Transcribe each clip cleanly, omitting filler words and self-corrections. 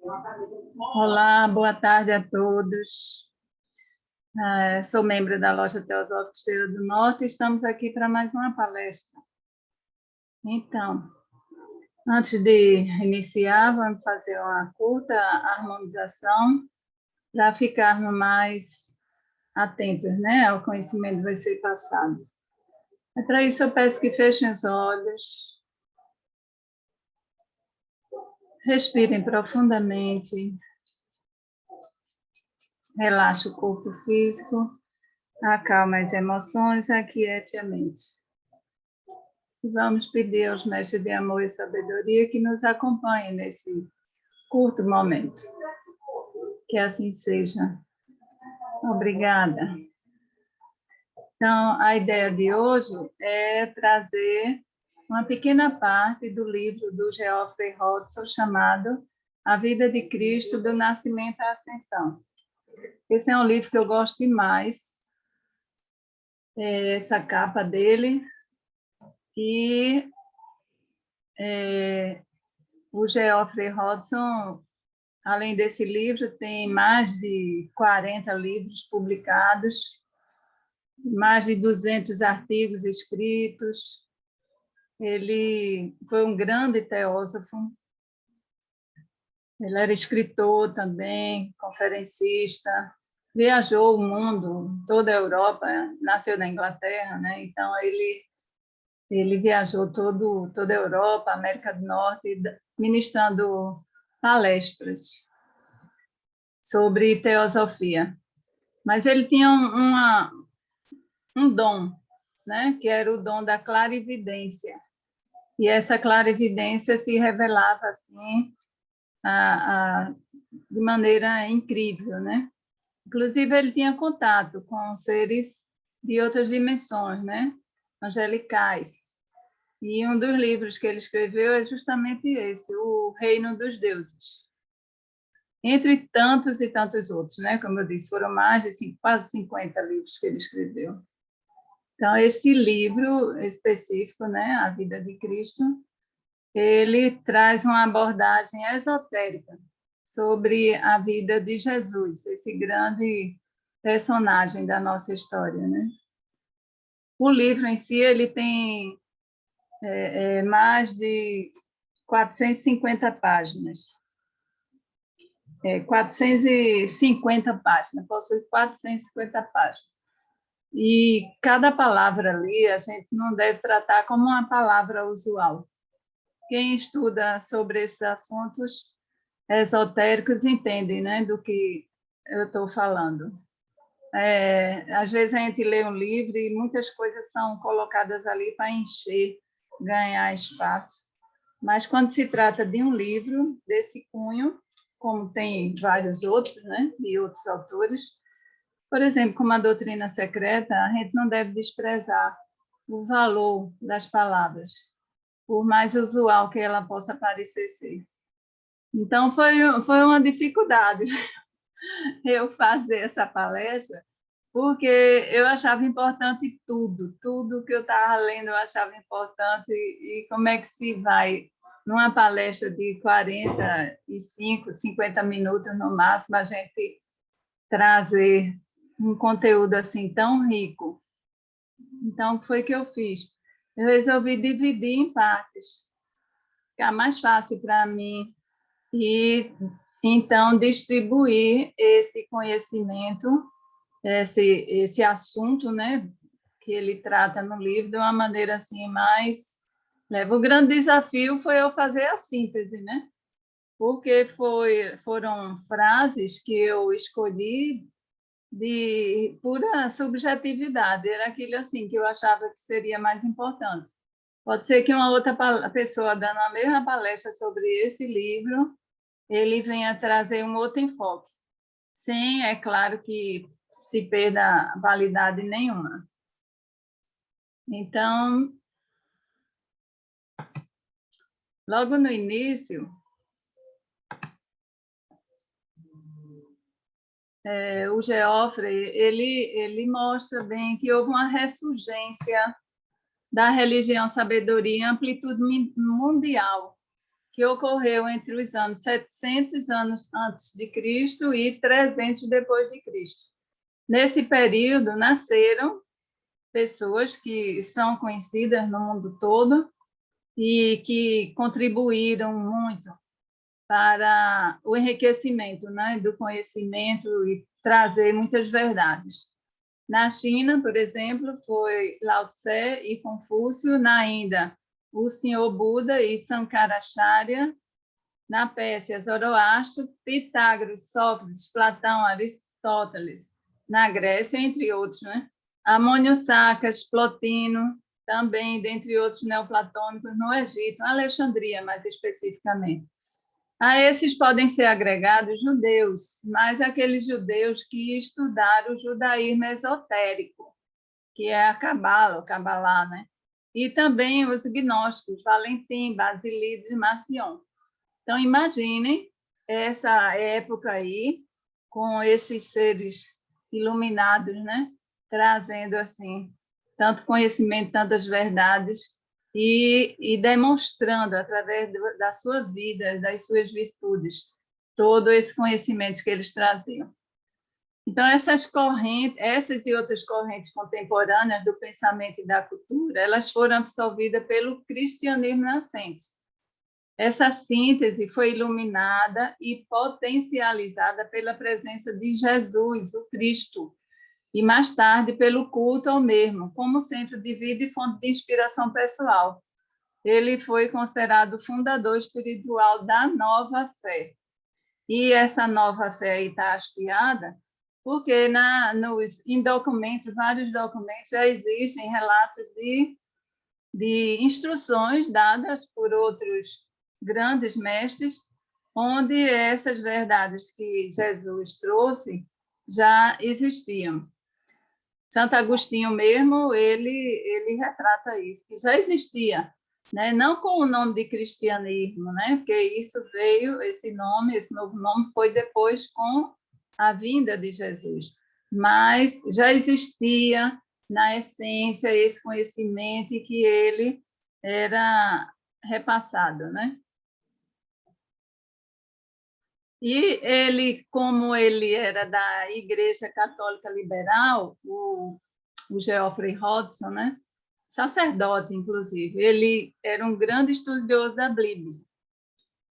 Olá, boa tarde a todos. Sou membro da Loja Teosófica Estrela do Norte e estamos aqui para mais uma palestra. Então, antes de iniciar, vamos fazer uma curta harmonização para ficarmos mais atentos, né, ao conhecimento que vai ser passado. Para isso, eu peço que fechem os olhos, respirem profundamente, relaxe o corpo físico, acalme as emoções, aquiete a mente. E vamos pedir aos mestres de amor e sabedoria que nos acompanhem nesse curto momento. Que assim seja. Obrigada. Então, a ideia de hoje é trazer uma pequena parte do livro do Geoffrey Hodgson chamado A Vida de Cristo, do Nascimento à Ascensão. Esse é um livro que eu gosto demais, essa capa dele, e o Geoffrey Hodgson, além desse livro, tem mais de 40 livros publicados, mais de 200 artigos escritos. Ele foi um grande teósofo, ele era escritor também, conferencista, viajou o mundo, toda a Europa, nasceu na Inglaterra, né? Então ele viajou toda a Europa, América do Norte, ministrando palestras sobre teosofia. Mas ele tinha um dom, né? Que era o dom da clarividência. E essa clarividência se revelava assim, de maneira incrível, né? Inclusive, ele tinha contato com seres de outras dimensões, né? Angelicais. E um dos livros que ele escreveu é justamente esse, O Reino dos Deuses. Entre tantos e tantos outros, né? Como eu disse, foram mais de quase 50 livros que ele escreveu. Então, esse livro específico, né, A Vida de Cristo, ele traz uma abordagem esotérica sobre a vida de Jesus, esse grande personagem da nossa história, né? O livro em si, ele tem mais de 450 páginas. 450 páginas, possui 450 páginas. E cada palavra ali a gente não deve tratar como uma palavra usual. Quem estuda sobre esses assuntos esotéricos entende, né, do que eu estou falando. Às vezes a gente lê um livro e muitas coisas são colocadas ali para encher, ganhar espaço. Mas quando se trata de um livro desse cunho, como tem vários outros, né, de outros autores, por exemplo, como a Doutrina Secreta, a gente não deve desprezar o valor das palavras, por mais usual que ela possa parecer ser. Então, foi uma dificuldade eu fazer essa palestra, porque eu achava importante tudo que eu estava lendo eu achava importante, e como é que se vai, numa palestra de 45, 50 minutos no máximo, a gente trazer um conteúdo assim tão rico. Então, o que foi que eu fiz? Eu resolvi dividir em partes, ficar mais fácil para mim, e então distribuir esse conhecimento, esse assunto, né, que ele trata no livro, de uma maneira assim mais leve. O grande desafio foi eu fazer a síntese, né? Porque foram frases que eu escolhi de pura subjetividade, era aquilo assim que eu achava que seria mais importante. Pode ser que uma outra pessoa dando a mesma palestra sobre esse livro, ele venha trazer um outro enfoque, sem, é claro, que se perda validade nenhuma. Então, logo no início, o Geoffrey, ele mostra bem que houve uma ressurgência da religião sabedoria em amplitude mundial, que ocorreu entre os anos 700 anos antes de Cristo e 300 depois de Cristo. Nesse período nasceram pessoas que são conhecidas no mundo todo e que contribuíram muito para o enriquecimento, né, do conhecimento e trazer muitas verdades. Na China, por exemplo, foi Lao Tse e Confúcio. Na Índia, o Senhor Buda e Sankaracharya. Na Pérsia, Zoroastro, Pitágoras, Sócrates, Platão, Aristóteles. Na Grécia, entre outros, né? Amônio Sacas, Plotino, também, dentre outros neoplatônicos, no Egito, Alexandria, mais especificamente. A esses podem ser agregados judeus, mas aqueles judeus que estudaram o judaísmo esotérico, que é a Cabala, o Cabalá, né? E também os gnósticos, Valentim, Basílio e Marcion. Então, imaginem essa época aí, com esses seres iluminados, né? Trazendo assim tanto conhecimento, tantas verdades, e demonstrando, através da sua vida, das suas virtudes, todo esse conhecimento que eles traziam. Então, essas e outras correntes contemporâneas do pensamento e da cultura, elas foram absorvidas pelo cristianismo nascente. Essa síntese foi iluminada e potencializada pela presença de Jesus, o Cristo, e mais tarde pelo culto ao mesmo, como centro de vida e fonte de inspiração pessoal. Ele foi considerado o fundador espiritual da nova fé. E essa nova fé aí está aspiada porque em documentos, vários documentos, já existem relatos de instruções dadas por outros grandes mestres, onde essas verdades que Jesus trouxe já existiam. Santo Agostinho mesmo, ele retrata isso, que já existia, né? Não com o nome de cristianismo, né? Porque isso veio, esse novo nome foi depois com a vinda de Jesus, mas já existia na essência esse conhecimento e que ele era repassado, né? E ele, como ele era da Igreja Católica Liberal, o Geoffrey Hodgson, né? Sacerdote, inclusive, ele era um grande estudioso da Bíblia.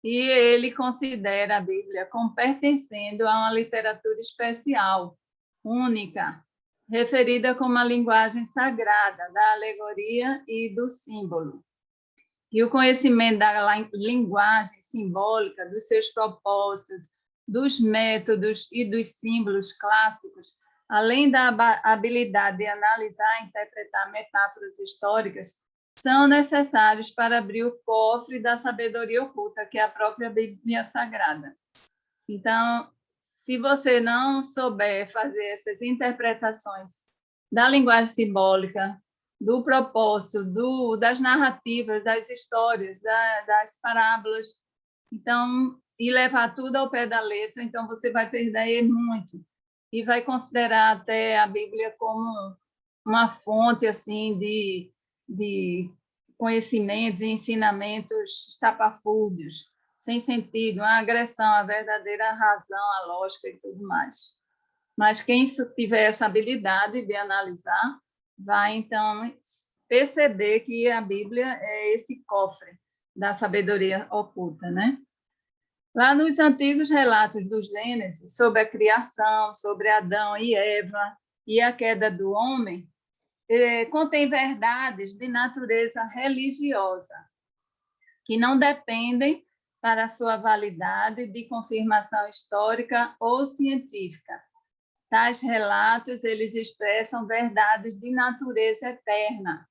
E ele considera a Bíblia como pertencendo a uma literatura especial, única, referida como a linguagem sagrada da alegoria e do símbolo. E o conhecimento da linguagem simbólica, dos seus propósitos, dos métodos e dos símbolos clássicos, além da habilidade de analisar e interpretar metáforas históricas, são necessários para abrir o cofre da sabedoria oculta, que é a própria Bíblia Sagrada. Então, se você não souber fazer essas interpretações da linguagem simbólica, do propósito, das narrativas, das histórias, das parábolas, então, e levar tudo ao pé da letra, então você vai perder muito e vai considerar até a Bíblia como uma fonte assim de conhecimentos e ensinamentos estapafúrdios, sem sentido, uma agressão à verdadeira razão, à lógica e tudo mais. Mas quem tiver essa habilidade de analisar, vai, então, perceber que a Bíblia é esse cofre da sabedoria oculta, né? Lá nos antigos relatos do Gênesis, sobre a criação, sobre Adão e Eva e a queda do homem, contém verdades de natureza religiosa, que não dependem para sua validade de confirmação histórica ou científica. Tais relatos, eles expressam verdades de natureza eterna.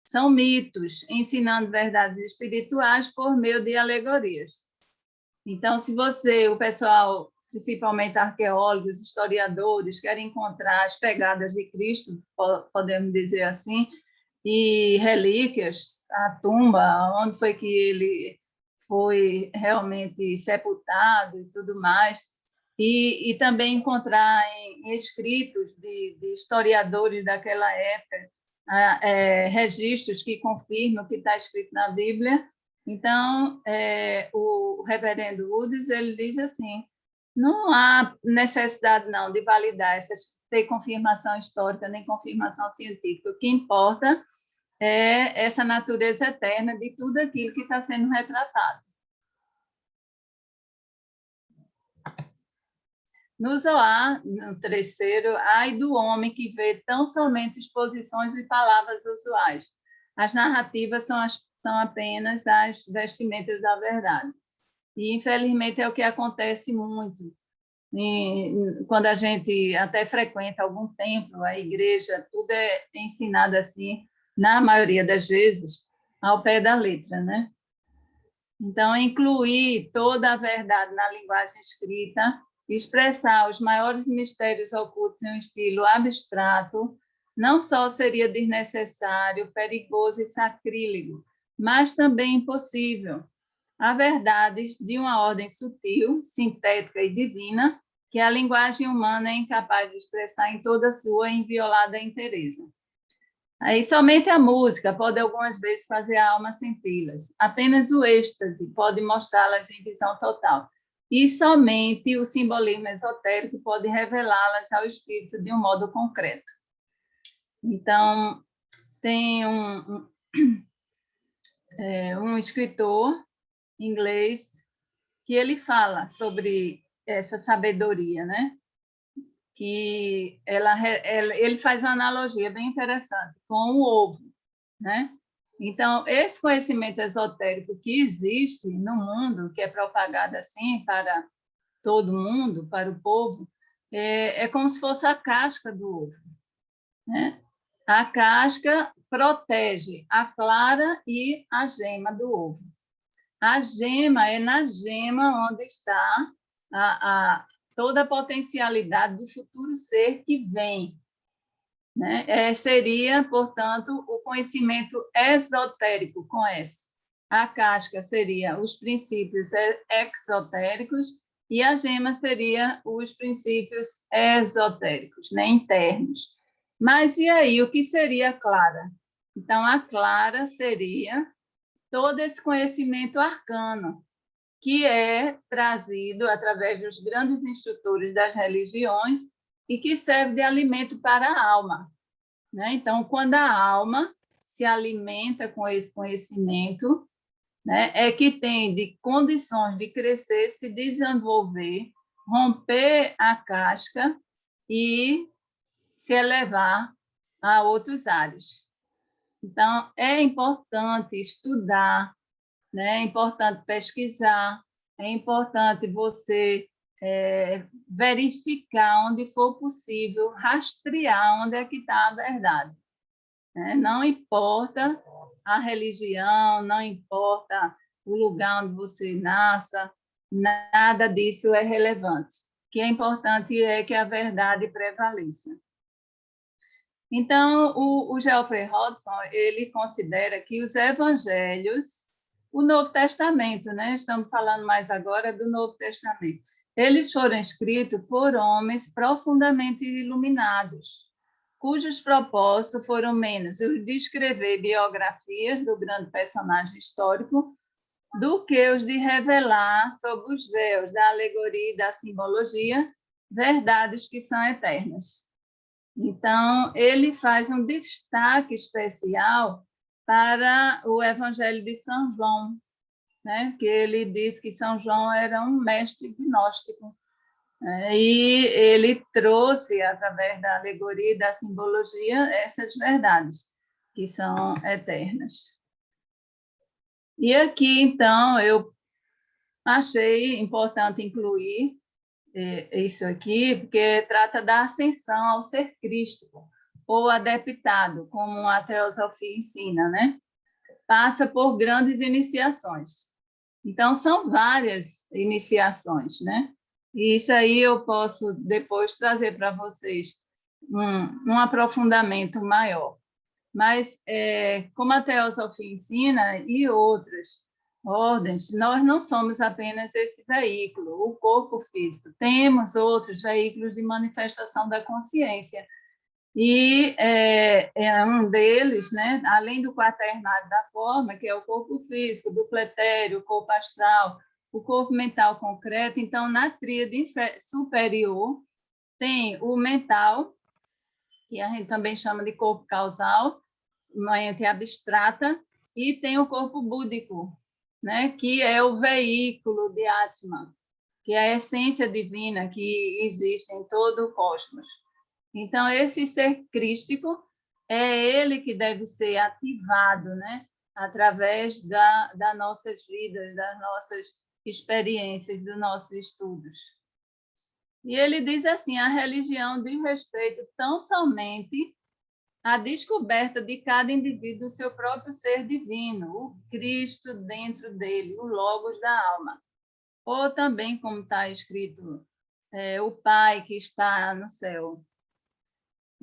São mitos, ensinando verdades espirituais por meio de alegorias. Então, se o pessoal, principalmente arqueólogos, historiadores, querem encontrar as pegadas de Cristo, podemos dizer assim, e relíquias, a tumba, onde foi que ele foi realmente sepultado e tudo mais, e também encontrar em escritos de historiadores daquela época registros que confirmam o que está escrito na Bíblia, Então, o reverendo Woods, ele diz assim, não há necessidade, não, de validar ter confirmação histórica nem confirmação científica. O que importa é essa natureza eterna de tudo aquilo que está sendo retratado. No Zohar, no terceiro, ai do homem que vê tão somente exposições de palavras usuais. As narrativas são apenas as vestimentas da verdade. E, infelizmente, é o que acontece muito. Quando a gente até frequenta algum templo, a igreja, tudo é ensinado assim, na maioria das vezes, ao pé da letra, né? Então, incluir toda a verdade na linguagem escrita, expressar os maiores mistérios ocultos em um estilo abstrato, não só seria desnecessário, perigoso e sacrílego, mas também impossível. Há verdades de uma ordem sutil, sintética e divina, que a linguagem humana é incapaz de expressar em toda a sua inviolada inteireza. Aí somente a música pode algumas vezes fazer a alma senti-las. Apenas o êxtase pode mostrá-las em visão total. E somente o simbolismo esotérico pode revelá-las ao espírito de um modo concreto. Então, tem um escritor inglês que ele fala sobre essa sabedoria, né? Que ele faz uma analogia bem interessante com o ovo, né? Então, esse conhecimento esotérico que existe no mundo, que é propagado assim para todo mundo, para o povo, é como se fosse a casca do ovo, né? A casca protege a clara e a gema do ovo. A gema é na gema onde está toda a potencialidade do futuro ser que vem. Né? Seria, portanto, o conhecimento esotérico com S. A casca seria os princípios exotéricos e a gema seria os princípios esotéricos, né? Internos. Mas e aí, o que seria a clara? Então, a clara seria todo esse conhecimento arcano, que é trazido através dos grandes instrutores das religiões e que serve de alimento para a alma. Né? Então, quando a alma se alimenta com esse conhecimento, né, é que tem de condições de crescer, se desenvolver, romper a casca e se elevar a outros ares. Então, é importante estudar, né? É importante pesquisar, é importante você verificar onde for possível, rastrear onde é que está a verdade. Né? Não importa a religião, não importa o lugar onde você nasça, nada disso é relevante. O que é importante é que a verdade prevaleça. Então, o Geoffrey Hodgson, ele considera que os evangelhos, o Novo Testamento, né? Estamos falando mais agora do Novo Testamento, eles foram escritos por homens profundamente iluminados, cujos propósitos foram menos os de escrever biografias do grande personagem histórico do que os de revelar, sob os véus da alegoria e da simbologia, verdades que são eternas. Então, ele faz um destaque especial para o Evangelho de São João, né? Que ele diz que São João era um mestre gnóstico, né? E ele trouxe, através da alegoria e da simbologia, essas verdades que são eternas. E aqui, então, eu achei importante incluir isso aqui, porque trata da ascensão ao ser crístico, ou adeptado, como a teosofia ensina, né? Passa por grandes iniciações. Então, são várias iniciações, né? E isso aí eu posso depois trazer para vocês um aprofundamento maior. Mas, como a teosofia ensina e outras ordens, nós não somos apenas esse veículo, o corpo físico. Temos outros veículos de manifestação da consciência, E é um deles, né, além do quaternário da forma, que é o corpo físico, do pletério, o corpo astral, o corpo mental concreto. Então, na tríade superior, tem o mental, que a gente também chama de corpo causal, uma mente abstrata, e tem o corpo búdico, né, que é o veículo de Atman, que é a essência divina que existe em todo o cosmos. Então, esse ser crístico é ele que deve ser ativado, né, através das nossas vidas, das nossas experiências, dos nossos estudos. E ele diz assim: a religião diz respeito tão somente à descoberta de cada indivíduo do seu próprio ser divino, o Cristo dentro dele, o Logos da alma. Ou também, como está escrito, o Pai que está no céu.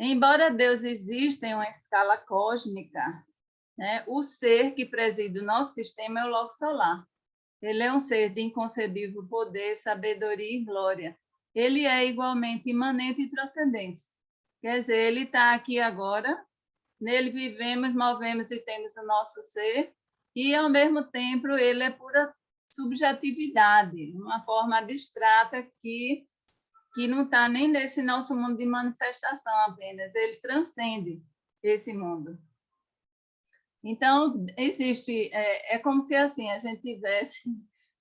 Embora Deus exista em uma escala cósmica, né, o ser que preside o nosso sistema é o Logos solar. Ele é um ser de inconcebível poder, sabedoria e glória. Ele é igualmente imanente e transcendente. Quer dizer, ele está aqui agora, nele vivemos, movemos e temos o nosso ser, e, ao mesmo tempo, ele é pura subjetividade, uma forma abstrata que não está nem nesse nosso mundo de manifestação apenas, ele transcende esse mundo. Então, existe, é como se assim a gente tivesse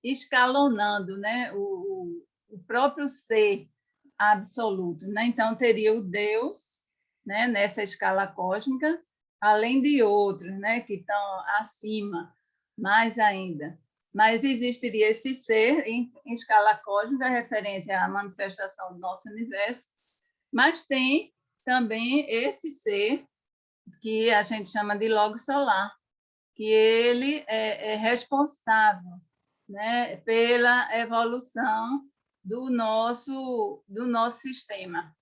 escalonando, né, o próprio ser absoluto, né? Então, teria o Deus, né, nessa escala cósmica, além de outros, né, que estão acima, mais ainda. Mas existiria esse ser em escala cósmica, referente à manifestação do nosso universo, mas tem também esse ser que a gente chama de Logos solar, que ele é responsável, né, pela evolução do nosso sistema.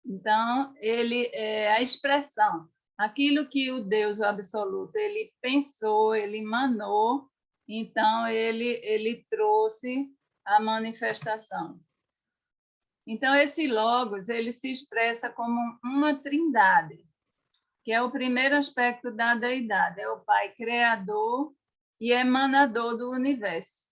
Então, ele é a expressão, aquilo que o Deus absoluto ele pensou, ele emanou, então ele trouxe a manifestação. Então, esse Logos ele se expressa como uma trindade, que é o primeiro aspecto da deidade, é o Pai criador e emanador do universo.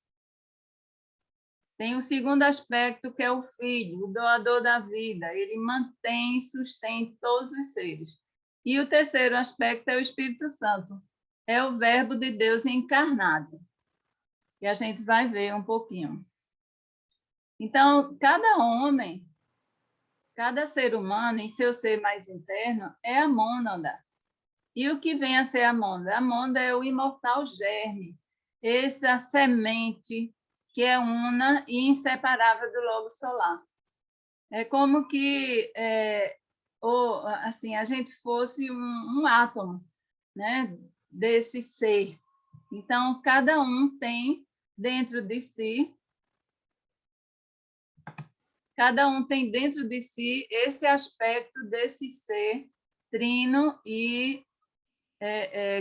Tem o segundo aspecto, que é o Filho, o doador da vida, ele mantém e sustém todos os seres. E o terceiro aspecto é o Espírito Santo, é o Verbo de Deus encarnado, que a gente vai ver um pouquinho. Então, cada homem, cada ser humano, em seu ser mais interno, é a mônada. E o que vem a ser a mônada? A mônada é o imortal germe, essa semente que é una e inseparável do logo solar. É como que assim, a gente fosse um átomo, né, desse ser. Então, cada um tem dentro de si, esse aspecto desse ser trino e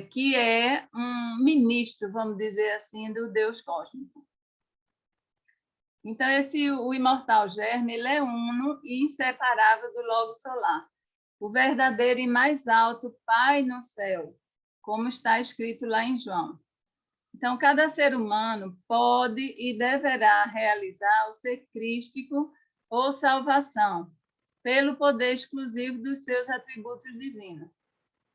que é um ministro, vamos dizer assim, do Deus cósmico. Então, o imortal germe, ele é uno e inseparável do logo solar, o verdadeiro e mais alto Pai no céu, como está escrito lá em João. Então, cada ser humano pode e deverá realizar o ser crístico ou salvação, pelo poder exclusivo dos seus atributos divinos.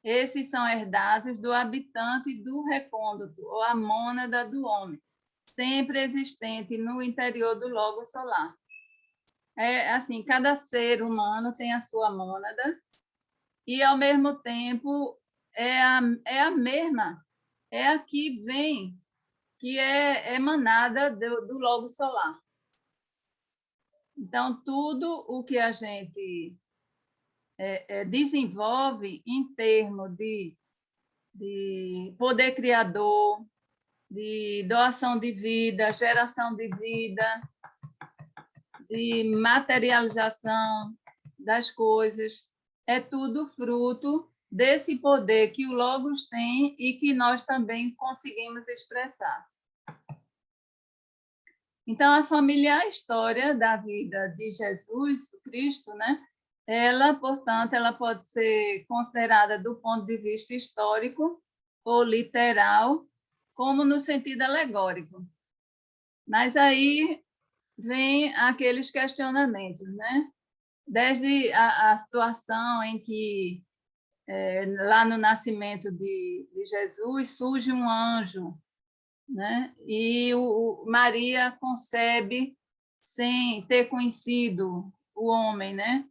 Esses são herdados do habitante do recôndito, ou a mônada do homem, sempre existente no interior do logo solar. Assim, cada ser humano tem a sua mônada e, ao mesmo tempo, é a mesma, é a que vem, que é emanada do logo solar. Então, tudo o que a gente desenvolve em termos de poder criador, de doação de vida, geração de vida, de materialização das coisas, é tudo fruto desse poder que o Logos tem e que nós também conseguimos expressar. Então, a familiar história da vida de Jesus, Cristo, né, ela, portanto, ela pode ser considerada do ponto de vista histórico ou literal, como no sentido alegórico. Mas aí vem aqueles questionamentos, né? Desde a situação em que, lá no nascimento de Jesus, surge um anjo, né? E Maria concebe sem ter conhecido o homem, né?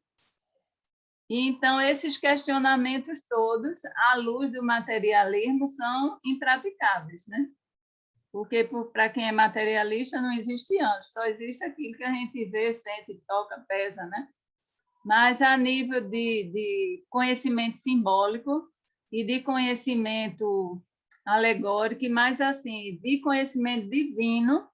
E, então, esses questionamentos todos, à luz do materialismo, são impraticáveis, né? Porque, para quem é materialista, não existe anjo, só existe aquilo que a gente vê, sente, toca, pesa, né? Mas, a nível de conhecimento simbólico e de conhecimento alegórico, e mais assim, de conhecimento divino,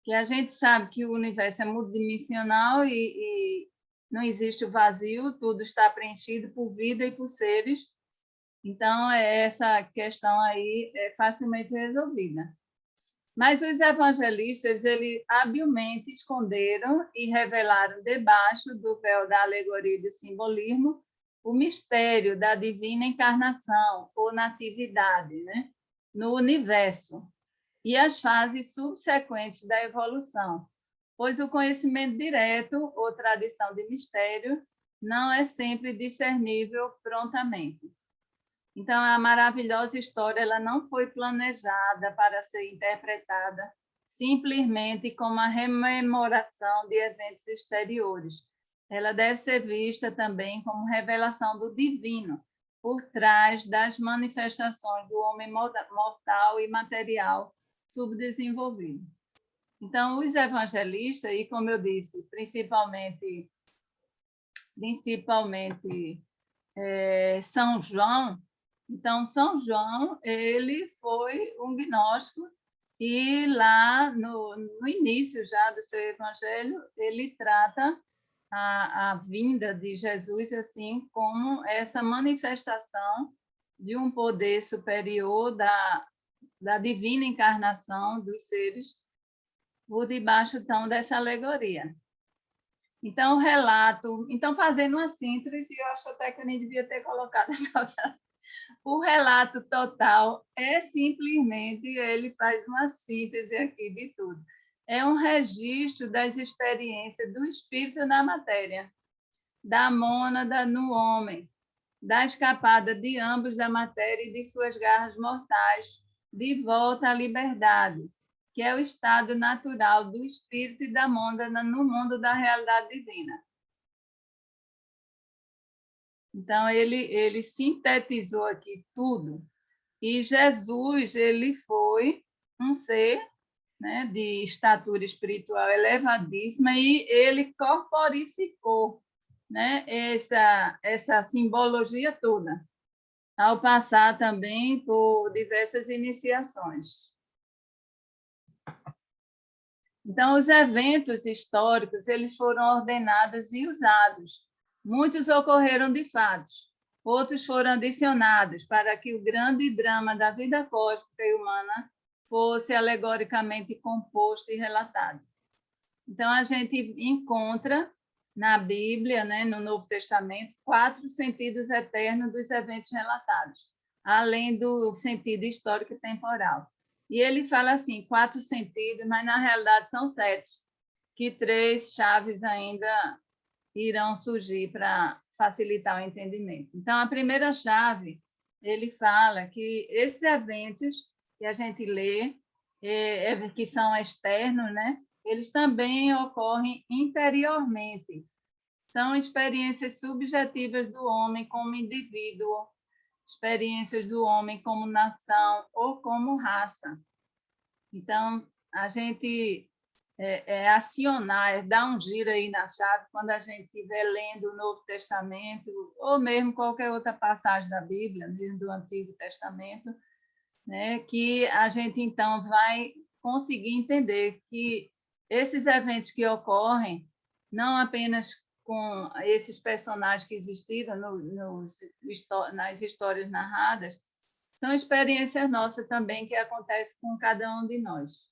que a gente sabe que o universo é multidimensional e não existe o vazio, tudo está preenchido por vida e por seres. Então, essa questão aí é facilmente resolvida. Mas os evangelistas, eles habilmente esconderam e revelaram debaixo do véu da alegoria e do simbolismo o mistério da divina encarnação ou natividade, né, no universo e as fases subsequentes da evolução, pois o conhecimento direto ou tradição de mistério não é sempre discernível prontamente. Então, a maravilhosa história ela não foi planejada para ser interpretada simplesmente como a rememoração de eventos exteriores. Ela deve ser vista também como revelação do divino, por trás das manifestações do homem mortal e material subdesenvolvido. Então, os evangelistas, e como eu disse, principalmente São João. Então, São João ele foi um gnóstico e lá no início já do seu evangelho ele trata a vinda de Jesus assim como essa manifestação de um poder superior da divina encarnação dos seres por debaixo então dessa alegoria. Então, o relato... Então, fazendo uma síntese, eu acho até que eu nem devia ter colocado essa frase. O relato total é simplesmente, ele faz uma síntese aqui de tudo. É um registro das experiências do espírito na matéria, da mônada no homem, da escapada de ambos da matéria e de suas garras mortais, de volta à liberdade, que é o estado natural do espírito e da mônada no mundo da realidade divina. Então, ele sintetizou aqui tudo. E Jesus ele foi um ser, né, de estatura espiritual elevadíssima e ele corporificou, né, essa simbologia toda, ao passar também por diversas iniciações. Então, os eventos históricos eles foram ordenados e usados. Muitos ocorreram de fato, outros foram adicionados para que o grande drama da vida cósmica e humana fosse alegoricamente composto e relatado. Então, a gente encontra na Bíblia, né, no Novo Testamento, 4 sentidos eternos dos eventos relatados, além do sentido histórico e temporal. E ele fala assim, 4 sentidos, mas na realidade são 7, que 3 chaves ainda irão surgir para facilitar o entendimento. Então, a primeira chave, ele fala que esses eventos que a gente lê, que são externos, né? Eles também ocorrem interiormente. São experiências subjetivas do homem como indivíduo, experiências do homem como nação ou como raça. Então, a gente acionar, dar um giro aí na chave quando a gente estiver lendo o Novo Testamento ou mesmo qualquer outra passagem da Bíblia, mesmo do Antigo Testamento, né, que a gente, então, vai conseguir entender que esses eventos que ocorrem, não apenas com esses personagens que existiram nas histórias narradas, são experiências nossas também que acontecem com cada um de nós.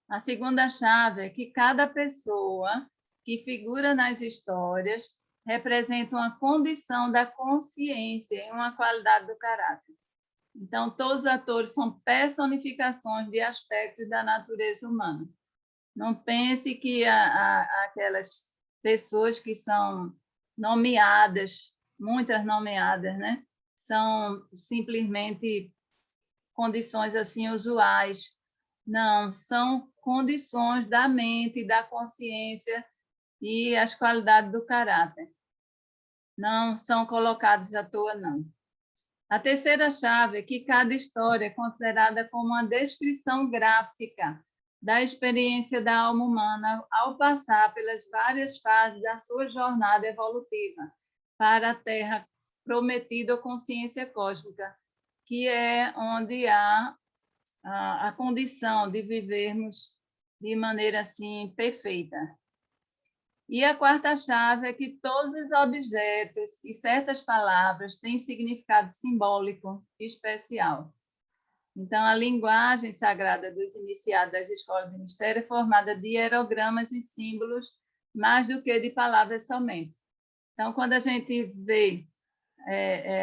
A segunda chave é que cada pessoa que figura nas histórias representa uma condição da consciência e uma qualidade do caráter. Então, todos os atores são personificações de aspectos da natureza humana. Não pense que aquelas pessoas que são nomeadas, muitas nomeadas, né, são simplesmente condições assim usuais. Não, são condições da mente, da consciência e as qualidades do caráter. Não são colocados à toa, não. A terceira chave é que cada história é considerada como uma descrição gráfica da experiência da alma humana ao passar pelas várias fases da sua jornada evolutiva para a Terra prometida ou consciência cósmica, que é onde há a condição de vivermos de maneira assim perfeita. E a quarta chave é que todos os objetos e certas palavras têm significado simbólico especial. Então, a linguagem sagrada dos iniciados das escolas de mistério é formada de hierogramas e símbolos mais do que de palavras somente. Então, quando a gente vê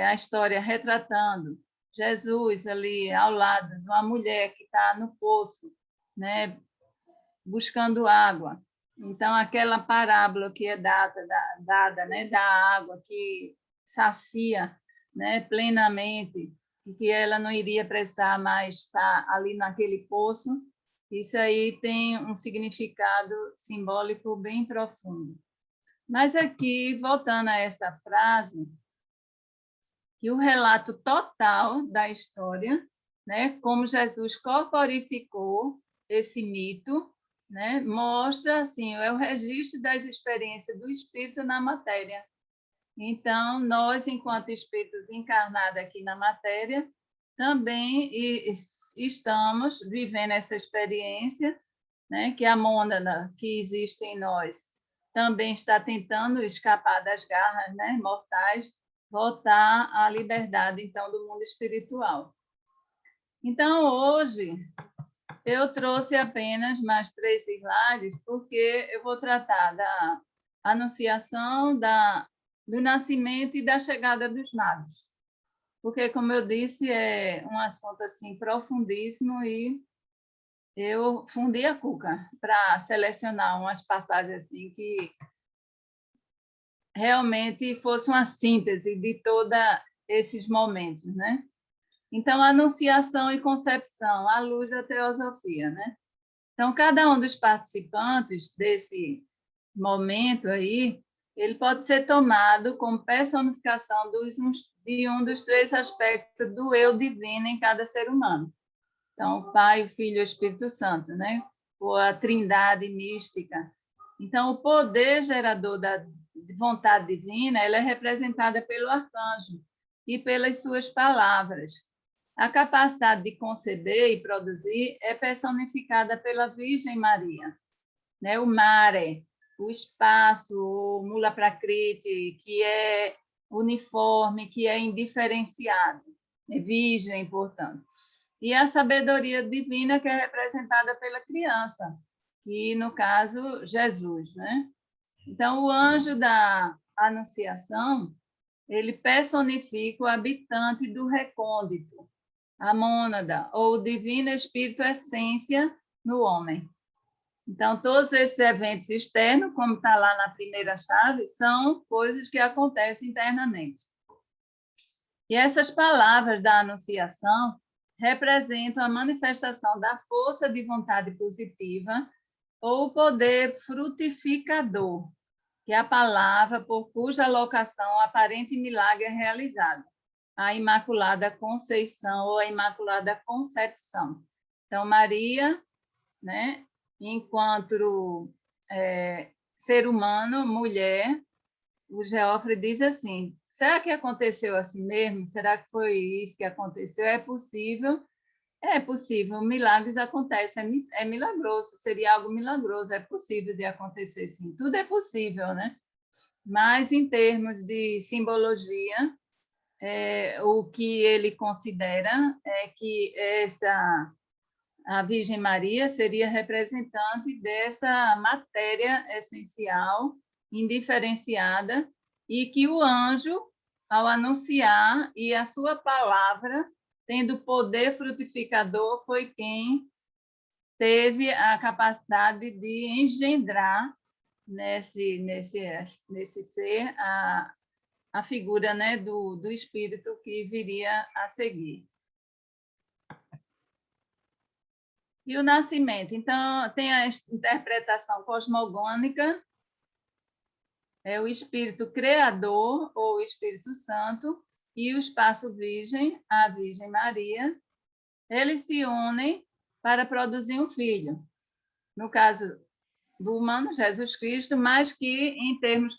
a história retratando Jesus ali ao lado de uma mulher que está no poço, né, buscando água. Então, aquela parábola que é dada, né, da água que sacia, né, plenamente, e que ela não iria precisar mais estar ali naquele poço, isso aí tem um significado simbólico bem profundo. Mas aqui, voltando a essa frase, que o relato total da história, né, como Jesus corporificou esse mito, né, mostra assim, é o registro das experiências do espírito na matéria. Então, nós, enquanto espíritos encarnados aqui na matéria, também estamos vivendo essa experiência, né, que a mônada que existe em nós também está tentando escapar das garras, né, mortais, voltar à liberdade, então, do mundo espiritual. Então, hoje, eu trouxe apenas mais 3 slides, porque eu vou tratar da anunciação, do nascimento e da chegada dos magos. Porque, como eu disse, é um assunto assim profundíssimo e eu fundi a cuca para selecionar umas passagens assim que realmente fosse uma síntese de todos esses momentos, né? Então, anunciação e concepção, à luz da teosofia, né? Então, cada um dos participantes desse momento aí, ele pode ser tomado como personificação de um dos 3 aspectos do eu divino em cada ser humano. Então, o Pai, o Filho e o Espírito Santo, né? Ou a trindade mística. Então, o poder gerador da vontade divina, ela é representada pelo arcanjo e pelas suas palavras. A capacidade de conceber e produzir é personificada pela Virgem Maria, né? O mare, o espaço, o mula prakriti, que é uniforme, que é indiferenciado, é virgem, portanto. E a sabedoria divina, que é representada pela criança, que, no caso, Jesus, né? Então, o anjo da Anunciação, ele personifica o habitante do recôndito, a mônada, ou o divino espírito essência no homem. Então, todos esses eventos externos, como está lá na primeira chave, são coisas que acontecem internamente. E essas palavras da Anunciação representam a manifestação da força de vontade positiva ou o poder frutificador, que é a palavra por cuja locação o aparente milagre é realizado, a Imaculada Conceição ou a Imaculada Concepção. Então, Maria, né, enquanto ser humano, mulher, o Geoffrey diz assim, será que aconteceu assim mesmo? Será que foi isso que aconteceu? É possível? É possível, milagres acontecem, é milagroso, seria algo milagroso, é possível de acontecer, sim. Tudo é possível, né? Mas, em termos de simbologia, o que ele considera é que a Virgem Maria seria representante dessa matéria essencial, indiferenciada, e que o anjo, ao anunciar, e a sua palavra, tendo poder frutificador, foi quem teve a capacidade de engendrar nesse ser a figura, né, do espírito que viria a seguir. E o nascimento? Então, tem a interpretação cosmogônica, é o espírito criador, ou o Espírito Santo, e o espaço virgem, a Virgem Maria, eles se unem para produzir um filho. No caso do humano, Jesus Cristo, mas que, em termos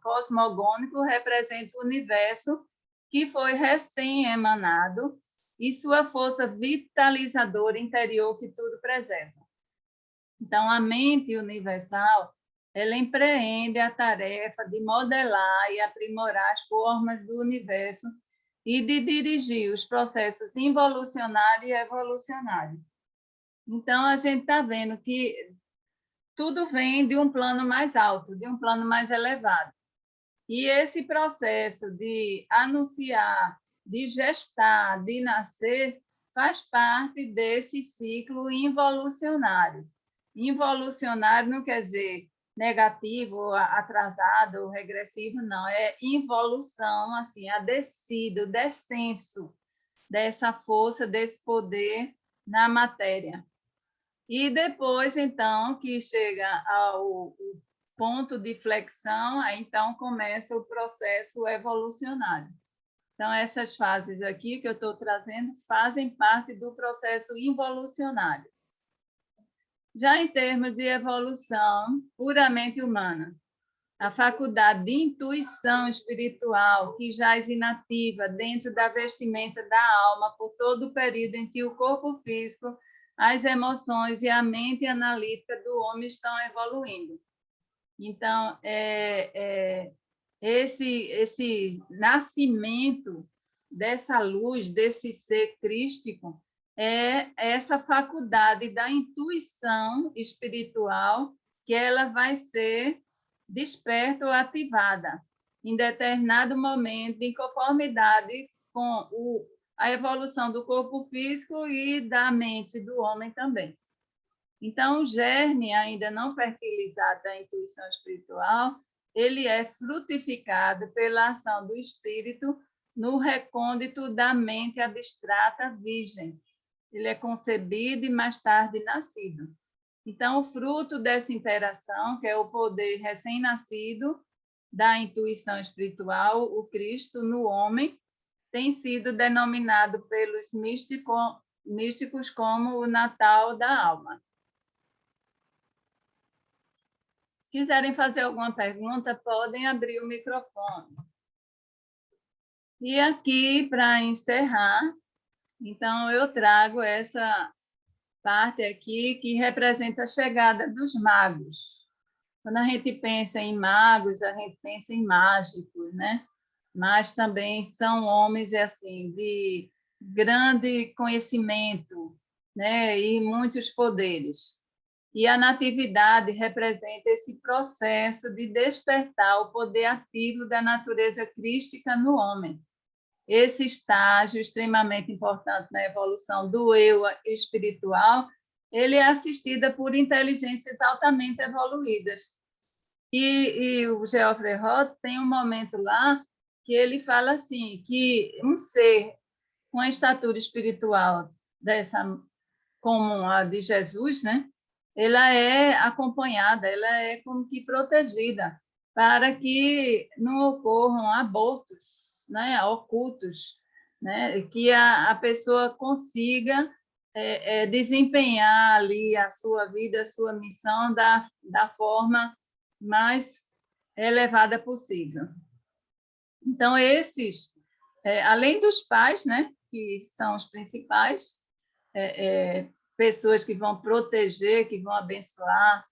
cosmogônicos, representa o universo que foi recém-emanado e sua força vitalizadora interior que tudo preserva. Então, a mente universal, ela empreende a tarefa de modelar e aprimorar as formas do universo e de dirigir os processos involucionário e evolucionário. Então, a gente está vendo que tudo vem de um plano mais alto, de um plano mais elevado. E esse processo de anunciar, de gestar, de nascer, faz parte desse ciclo involucionário. Involucionário não quer dizer negativo, atrasado, regressivo, não. É involução, assim, a descida, o descenso dessa força, desse poder na matéria. E depois, então, que chega ao ponto de flexão, aí então começa o processo evolucionário. Então, essas fases aqui que eu estou trazendo fazem parte do processo involucionário. Já em termos de evolução puramente humana, a faculdade de intuição espiritual, que jaz inativa dentro da vestimenta da alma por todo o período em que o corpo físico, as emoções e a mente analítica do homem estão evoluindo. Então, esse nascimento dessa luz, desse ser crístico, é essa faculdade da intuição espiritual que ela vai ser desperta ou ativada em determinado momento, em conformidade com a evolução do corpo físico e da mente do homem também. Então, o germe ainda não fertilizado da intuição espiritual, ele é frutificado pela ação do espírito no recôndito da mente abstrata virgem. Ele é concebido e mais tarde nascido. Então, o fruto dessa interação, que é o poder recém-nascido da intuição espiritual, o Cristo no homem, tem sido denominado pelos místicos como o Natal da alma. Se quiserem fazer alguma pergunta, podem abrir o microfone. E aqui, para encerrar, então, eu trago essa parte aqui que representa a chegada dos magos. Quando a gente pensa em magos, a gente pensa em mágicos, né? Mas também são homens assim de grande conhecimento, né? E muitos poderes. E a natividade representa esse processo de despertar o poder ativo da natureza crística no homem. Esse estágio extremamente importante na evolução do eu espiritual, ele é assistida por inteligências altamente evoluídas. E o Geoffrey Roth tem um momento lá que ele fala assim, que um ser com a estatura espiritual como a de Jesus, né? Ela é acompanhada, ela é como que protegida para que não ocorram abortos, né, ocultos, né, que a pessoa consiga desempenhar ali a sua vida, a sua missão da forma mais elevada possível. Então, além dos pais, né, que são os principais, pessoas que vão proteger, que vão abençoar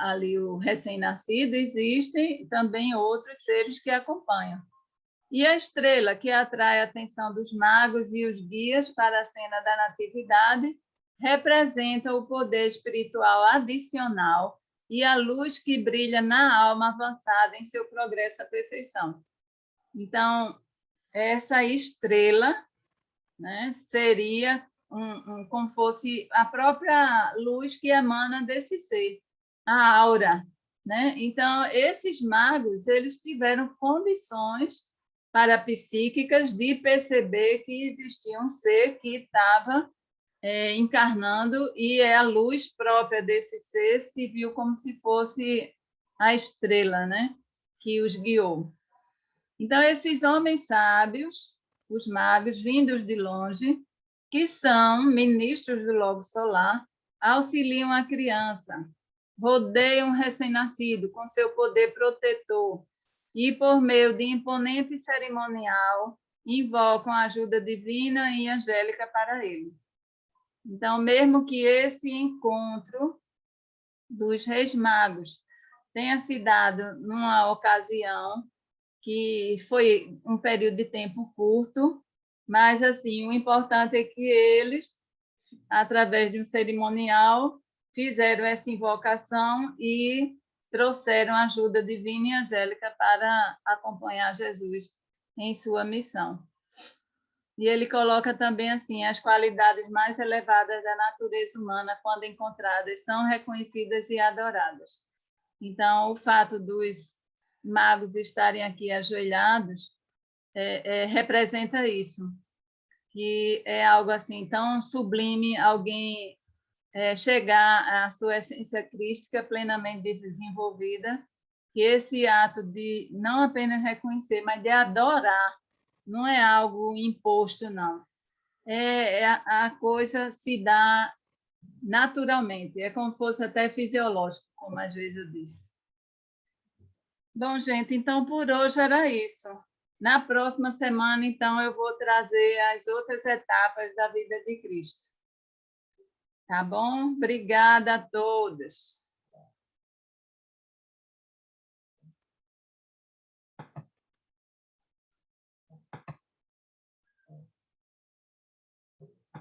ali o recém-nascido, existem também outros seres que acompanham. E a estrela, que atrai a atenção dos magos e os guias para a cena da natividade, representa o poder espiritual adicional e a luz que brilha na alma avançada em seu progresso à perfeição. Então, essa estrela, né, seria como fosse a própria luz que emana desse ser, a aura, né? Então, esses magos, eles tiveram condições parapsíquicas de perceber que existia um ser que estava encarnando, e a luz própria desse ser se viu como se fosse a estrela, né, que os guiou. Então, esses homens sábios, os magos vindos de longe, que são ministros do logo solar, auxiliam a criança, rodeiam o recém-nascido com seu poder protetor e, por meio de imponente cerimonial, invocam a ajuda divina e angélica para ele. Então, mesmo que esse encontro dos reis magos tenha se dado numa ocasião que foi um período de tempo curto, mas assim, o importante é que eles, através de um cerimonial, fizeram essa invocação e trouxeram ajuda divina e angélica para acompanhar Jesus em sua missão. E ele coloca também assim: as qualidades mais elevadas da natureza humana, quando encontradas, são reconhecidas e adoradas. Então, o fato dos magos estarem aqui ajoelhados representa isso, que é algo assim tão sublime, alguém chegar à sua essência crística plenamente desenvolvida, que esse ato de não apenas reconhecer, mas de adorar, não é algo imposto, não. A coisa se dá naturalmente, é como se fosse até fisiológico, como às vezes eu disse. Bom, gente, então por hoje era isso. Na próxima semana, então, eu vou trazer as outras etapas da vida de Cristo. Tá bom? Obrigada a todos.